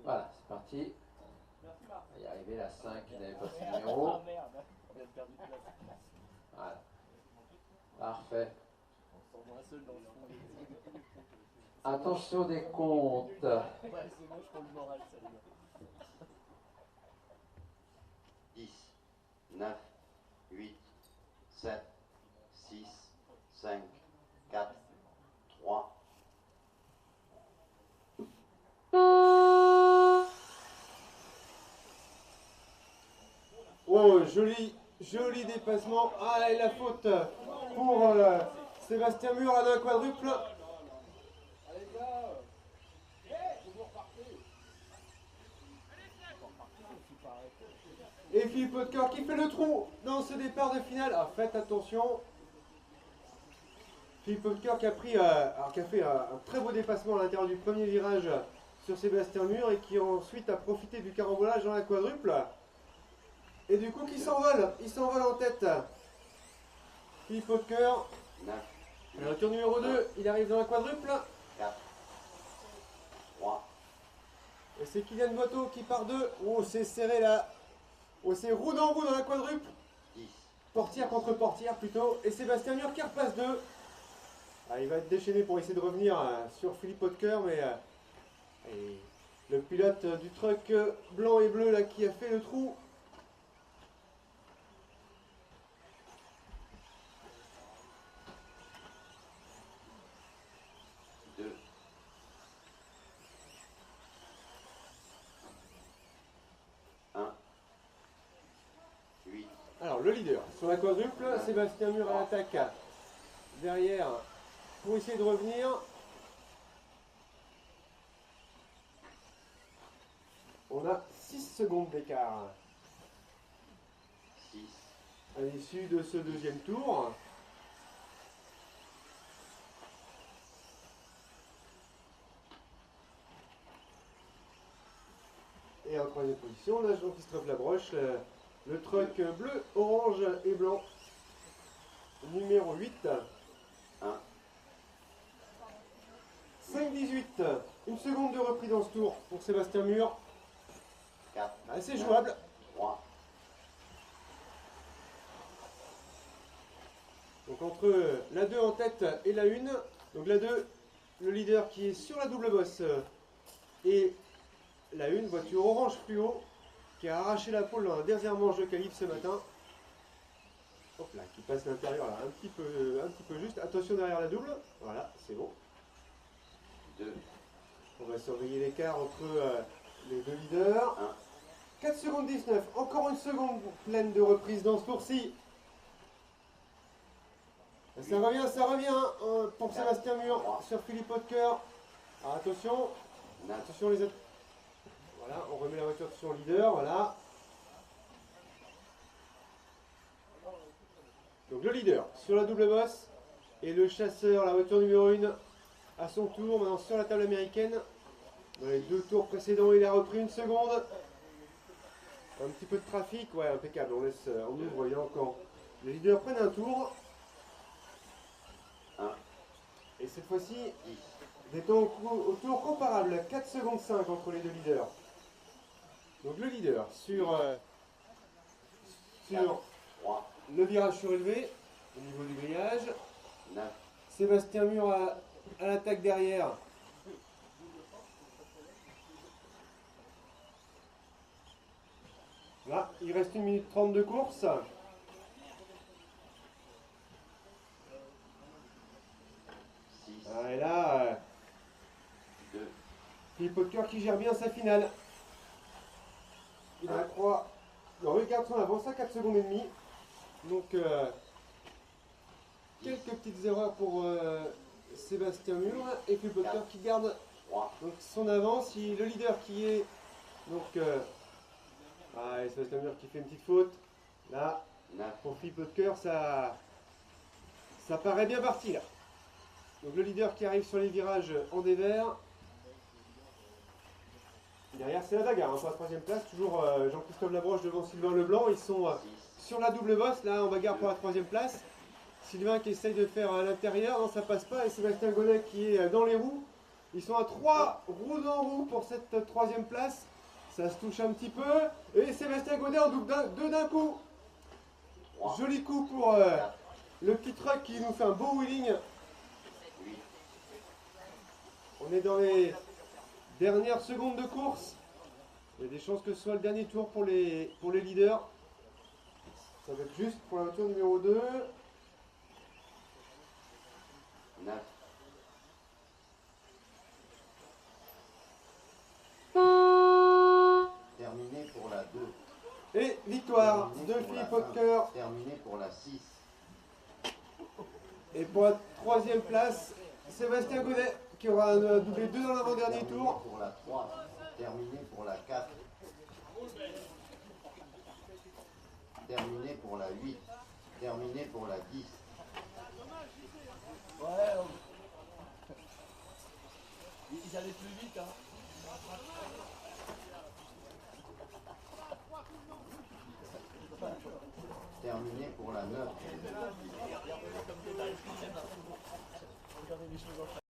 Voilà, c'est parti. On va y arriver, la 5 qui n'avait pas son numéro. Ah merde, on a perdu de place. Voilà. Parfait. On s'en voit un seul dans le fond. Attention des comptes. Ouais, c'est bon, je prends le moral, ça les gars. 10, 9, 8, 7, 6, 5, 4, 3. Oh, joli dépassement. Ah, et la faute pour Sébastien Mur à d'un quadruple. Allez, gars. Toujours parfait. Et Philippe Hautecoeur qui fait le trou dans ce départ de finale. Ah, faites attention. Philippe Hautecoeur qui a fait un très beau dépassement à l'intérieur du premier virage sur Sébastien Mur et qui ensuite a profité du carambolage dans la quadruple. Et du coup qui s'envole, il s'envole en tête. Philippe Hautecoeur. 9, Le tour numéro 2, il arrive dans la quadruple. 4, 3. Et c'est Kylian Boito qui part 2. Oh, c'est serré là. Oh, c'est roue dans roue dans la quadruple. 10. Portière contre portière plutôt. Et Sébastien Mur qui repasse 2. Ah, il va être déchaîné pour essayer de revenir sur Philippe Hautecoeur, mais et le pilote du truck blanc et bleu là qui a fait le trou. Alors le leader sur la quadruple, Sébastien Mur à l'attaque derrière pour essayer de revenir. On a 6 secondes d'écart 6, à l'issue de ce deuxième tour. Et en troisième position, on a Jean-Christophe Labroche, le truck bleu, orange et blanc, numéro 8. 1, 5-18, une seconde de repris dans ce tour pour Sébastien Mur. 4, C'est jouable. 3. Donc entre la 2 en tête et la 1, donc la 2, le leader qui est sur la double bosse, et la 1, voiture orange fluo, qui a arraché la pole dans la dernière manche de qualif ce matin. Hop là, qui passe l'intérieur là, un petit peu juste. Attention derrière la double, voilà, c'est bon. 2, On va surveiller l'écart entre les deux leaders. 4 secondes 19, encore une seconde pleine de reprise dans ce tour-ci. Ça revient pour Sébastien Mur sur Philippe Hautecoeur. Alors attention, 9, attention les autres. Voilà, on remet la voiture sur le leader, voilà. Donc le leader sur la double bosse et le chasseur, la voiture numéro 1, à son tour, maintenant sur la table américaine. Dans les 2 tours précédents, il a repris une seconde. Un petit peu de trafic, ouais, impeccable, on laisse en ouvre, il y a encore. Les leaders prennent un tour. 1, Et cette fois-ci, 10, des temps au tour comparables, 4 secondes 5 entre les deux leaders. Donc le leader sur 3, le virage surélevé, au niveau du grillage. 9, Sébastien Mur à l'attaque derrière. Là, il reste 1 minute 30 de course. Ah, et là, 2, Philippe Hautecoeur qui gère bien sa finale. Il a croix. Il regarde son avance à 4 secondes et demie. Donc, quelques petites erreurs pour Sébastien Mur. Et Philippe Hautecoeur qui garde 3, donc, son avance. Le leader qui est. Donc, et Sébastien Mur qui fait une petite faute. Là, 9, pour Philippe Hautecoeur, ça paraît bien parti là. Donc le leader qui arrive sur les virages en dévers. Derrière c'est la bagarre pour la troisième place. Toujours Jean-Christophe Labroche devant Sylvain Leblanc. Ils sont 6, sur la double bosse là en bagarre pour la troisième place. Sylvain qui essaye de faire à l'intérieur, non ça passe pas. Et Sébastien Gonnet qui est dans les roues. Ils sont à 3 roues en roue pour cette troisième place. Ça se touche un petit peu. Et Sébastien Godet en double deux d'un coup. Joli coup pour le petit truck qui nous fait un beau wheeling. 8, On est dans les dernières secondes de course. Il y a des chances que ce soit le dernier tour pour les leaders. Ça va être juste pour la voiture numéro 2. 9, terminé pour la 2, Et victoire terminé de pour la Philippe 1, Hopker. terminé pour la 6, Et pour la troisième place, Sébastien Godet qui aura un doublé 2 dans l'avant-dernier terminé tour. pour la 3, terminé pour la 4, terminé pour la 8, terminé pour la 10, Ouais, ils allaient plus vite, hein. terminé pour la 9. Regardez les choses en face.